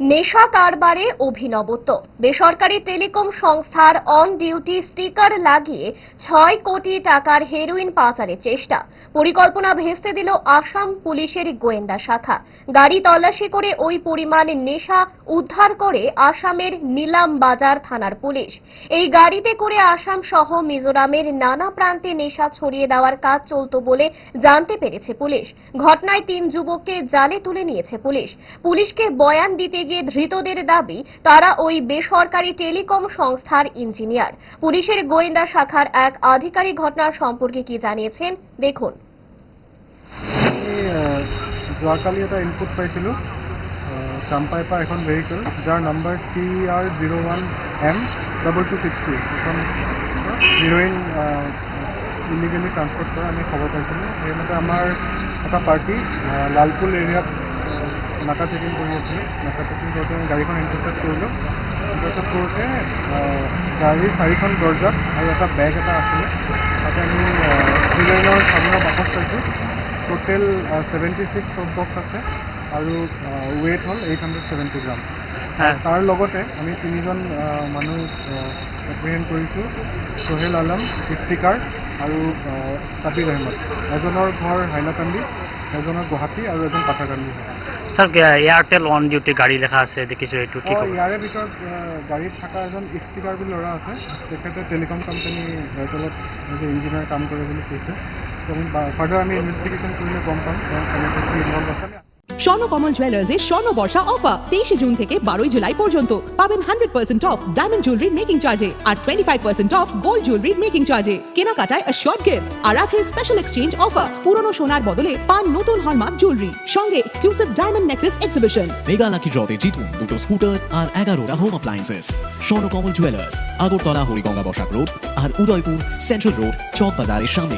নেশা কারবারে অভিনবত্ব। বেসরকারি টেলিকম সংস্থার অন ডিউটি স্টিকার লাগিয়ে ৬ কোটি টাকার হেরোইন পাচারের চেষ্টা। পরিকল্পনা ভেস্তে দিল আসাম পুলিশের গোয়েন্দা শাখা। গাড়ি তল্লাশি করে ওই পরিমাণ নেশা উদ্ধার করে আসামের নিলাম বাজার থানার পুলিশ। এই গাড়িতে করে আসাম সহ মিজোরামের নানা প্রান্তে নেশা ছড়িয়ে দেওয়ার কাজ চলত বলে জানতে পেরেছে পুলিশ। ঘটনায় ৩ যুবককে জালে তুলে নিয়েছে পুলিশ। পুলিশকে বয়ান দিতে গিয়ে ধৃতদের দাবি তারা ওই বেসরকারি টেলিকম সংস্থার ইঞ্জিনিয়ার। পুলিশের গোয়েন্দা শাখার এক আধিকারিক ঘটনার সম্পর্কে কি জানিয়েছেন দেখুন। যোৱাকালি এটা ইনপুট পাইছিলোঁ চাম্পাইৰ পৰা এখন ভেহিকেল যাৰ নাম্বাৰ TR01M2262 এখন হিৰোইন ইলিগেলি ট্ৰান্সপৰ্ট কৰা আমি খবৰ পাইছিলোঁ। সেইমতে আমাৰ এটা পাৰ্টি লালপুল এৰিয়াত নাকা চেকিং কৰি আছিলে। নাকা চেকিং কৰোঁতে আমি গাড়ীখন ইণ্টাৰচেপ্ট কৰিলোঁ। ইণ্টাৰচেপ্ট কৰোঁতে গাড়ীৰ 4খন দৰ্জাত আৰু এটা বেগ এটা আছিলে। তাতে আমি হিৰোইনৰ চাবোনৰ বাকচ পাইছোঁ। টোটেল 76 চফ বক্স আছে আৰু ৱেইট হ'ল 870 গ্ৰাম। তাৰ লগতে আমি 3জন মানুহ এপ্ৰিহেণ্ড কৰিছোঁ। সোহেল আলম, ইফতিকাৰ আৰু সাবিৰ আহমদ। এজনৰ ঘৰ হাইলাকান্দি, এজনৰ গুৱাহাটী আৰু এজন পাথাকান্দি। স্যার এয়ারটেল অন ডিউটি গাড়ী লেখা আছে দেখিছোঁ, এইটো কি খবৰ? ইয়াৰে ভিতৰত গাড়ীত থকা এজন ইফতিকাৰ বুলি ল'ৰা আছে। তেখেতে টেলিকম কোম্পানী এয়াৰটেলত এজ এ ইঞ্জিনিয়াৰ কাম কৰে বুলি কৈছে। তো আমি ফাৰ্দাৰ আমি ইনভেষ্টিগেশ্যন কৰিলে গম পাম তেওঁ কেনেকৈ কি ইনভলভ আছে। স্বর্ণকমল জুয়েলার্সের স্বর্ণ বর্ষা অফার 23 জুন থেকে 12 জুলাই পর্যন্ত পাবেন 100% অফ ডায়মন্ড জুয়েলারি মেকিং চার্জে আর 25% অফ গোল্ড জুয়েলারি মেকিং চার্জে। কেনাকাটায় অ্যাশিওর্ড গিফট আর আছে স্পেশাল এক্সচেঞ্জ অফার। পুরনো সোনার বদলে পান নতুন হলমার্ক জুয়েলারি, সঙ্গে exclusive diamond necklace exhibition. Mega lucky ড্রতে জিতুন দুটো স্কুটার আর 11টা home appliances. Swarnakamal jewellers, Agartala Hariganga Basak road আর উদয়পুর সেন্ট্রাল রোড চক বাজারের সামনে।